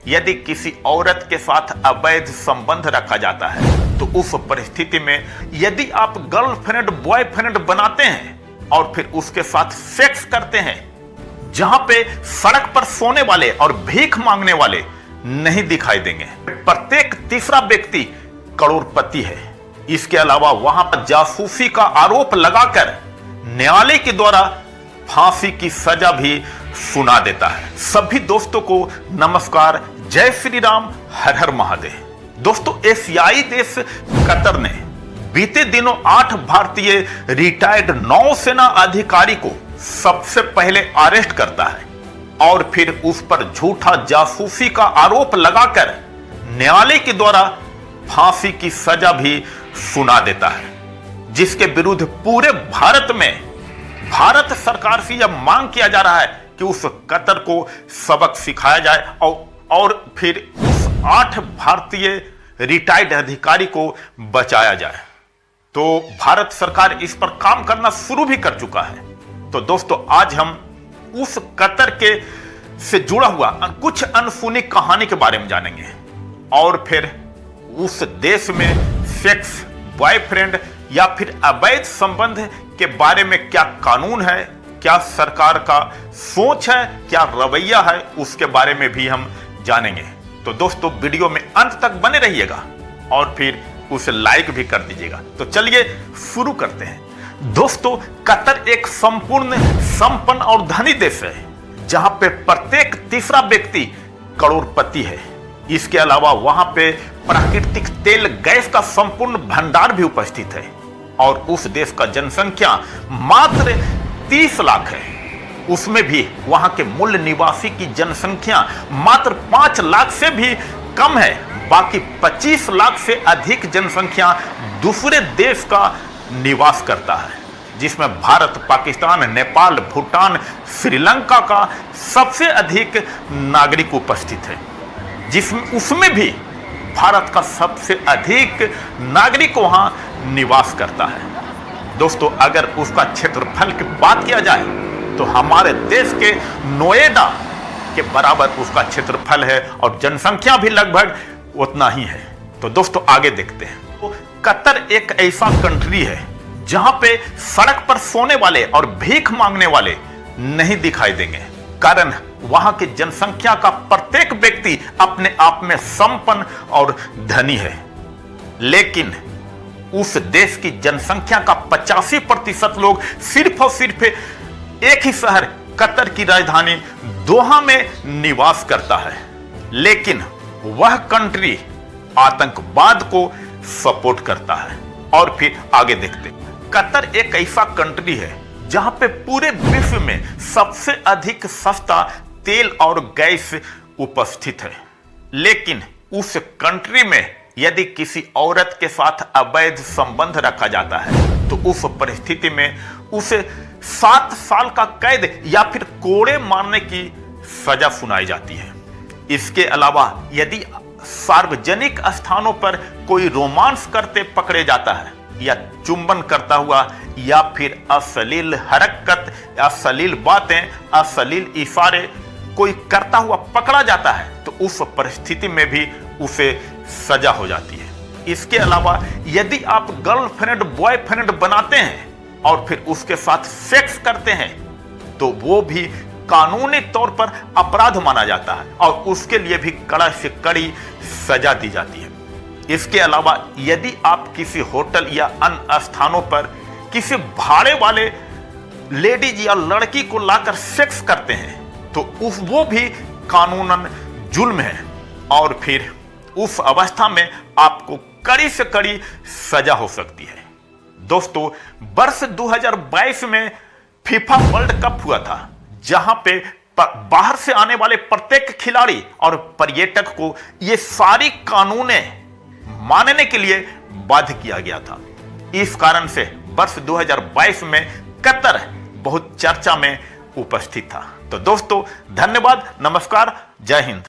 यदि किसी औरत के साथ अवैध संबंध रखा जाता है तो उस परिस्थिति में यदि आप गर्लफ्रेंड बॉयफ्रेंड बनाते हैं और फिर उसके साथ सेक्स करते हैं, जहां पे सड़क पर सोने वाले और भीख मांगने वाले नहीं दिखाई देंगे। प्रत्येक तीसरा व्यक्ति करोड़पति है। इसके अलावा वहां पर जासूसी का आरोप लगाकर न्यायालय के द्वारा फांसी की सजा भी सुना देता है। सभी दोस्तों को नमस्कार, जय श्री राम, हर हर महादेव। दोस्तों, एशियाई देश कतर ने बीते दिनों 8 भारतीय रिटायर्ड नौसेना अधिकारी को सबसे पहले अरेस्ट करता है और फिर उस पर झूठा जासूसी का आरोप लगाकर न्यायालय के द्वारा फांसी की सजा भी सुना देता है, जिसके विरुद्ध पूरे भारत में भारत सरकार से यह मांग किया जा रहा है कि उस कतर को सबक सिखाया जाए और फिर उस 8 भारतीय रिटायर्ड अधिकारी को बचाया जाए। तो भारत सरकार इस पर काम करना शुरू भी कर चुका है। तो दोस्तों, आज हम उस कतर के से जुड़ा हुआ कुछ अनसुनी कहानी के बारे में जानेंगे और फिर उस देश में सेक्स, बॉयफ्रेंड या फिर अवैध संबंध के बारे में क्या कानून है, क्या सरकार का सोच है, क्या रवैया है, उसके बारे में भी हम जानेंगे। तो दोस्तों, वीडियो में अंत तक बने रहिएगा और फिर उसे लाइक भी कर दीजिएगा। तो चलिए शुरू करते हैं। दोस्तों, कतर एक संपूर्ण, संपन्न और धनी देश है जहां पे प्रत्येक तीसरा व्यक्ति करोड़पति है। इसके अलावा वहां पे प्राकृतिक तेल, गैस का संपूर्ण भंडार भी उपस्थित है और उस देश का जनसंख्या मात्र 30 लाख है। उसमें भी वहां के मूल निवासी की जनसंख्या मात्र 5 लाख से भी कम है। बाकी 25 लाख से अधिक जनसंख्या दूसरे देश का निवास करता है, जिसमें भारत, पाकिस्तान, नेपाल, भूटान, श्रीलंका का सबसे अधिक नागरिक उपस्थित है, जिसमें उसमें भी भारत का सबसे अधिक नागरिक वहां निवास करता है। दोस्तों, अगर उसका क्षेत्रफल की बात किया जाए तो हमारे देश के नोएडा के बराबर उसका क्षेत्रफल है और जनसंख्या भी लगभग उतना ही है। तो दोस्तों, आगे देखते हैं। तो कतर एक ऐसा कंट्री है जहां पे सड़क पर सोने वाले और भीख मांगने वाले नहीं दिखाई देंगे, कारण वहां की जनसंख्या का प्रत्येक व्यक्ति अपने आप में संपन्न और धनी है। लेकिन उस देश की जनसंख्या का 85% लोग सिर्फ और सिर्फ एक ही शहर, कतर की राजधानी दोहा में निवास करता है। लेकिन वह कंट्री आतंकवाद को सपोर्ट करता है। और फिर आगे देखते हैं। कतर एक ऐसा कंट्री है जहां पे पूरे विश्व में सबसे अधिक सस्ता तेल और गैस उपस्थित है। लेकिन उस कंट्री में यदि किसी औरत के साथ अवैध संबंध रखा जाता है तो उस परिस्थिति में उसे 7 साल का कैद या फिर कोड़े मारने की सजा सुनाई जाती है। इसके अलावा यदि सार्वजनिक स्थानों पर कोई रोमांस करते पकड़े जाता है या चुंबन करता हुआ या फिर अश्लील हरकत, अश्लील बातें, अश्लील इशारे कोई करता हुआ पकड़ा जाता है तो उस परिस्थिति में भी उसे सजा हो जाती है। इसके अलावा यदि आप गर्लफ्रेंड बॉयफ्रेंड बनाते हैं और फिर उसके साथ सेक्स करते हैं तो वो भी कानूनी तौर पर अपराध माना जाता है और उसके लिए भी कड़ा से कड़ी सजा दी जाती है। इसके अलावा यदि आप किसी होटल या अन्य स्थानों पर किसी भाड़े वाले लेडीज या लड़की को लाकर सेक्स करते हैं तो वो भी कानूनन जुल्म है और फिर उस अवस्था में आपको कड़ी से कड़ी सजा हो सकती है। दोस्तों, वर्ष 2022 में फीफा वर्ल्ड कप हुआ था, जहां पे बाहर से आने वाले प्रत्येक खिलाड़ी और पर्यटक को ये सारी कानूनें मानने के लिए बाध्य किया गया था। इस कारण से वर्ष 2022 में कतर बहुत चर्चा में उपस्थित था। तो दोस्तों, धन्यवाद, नमस्कार, जय हिंद।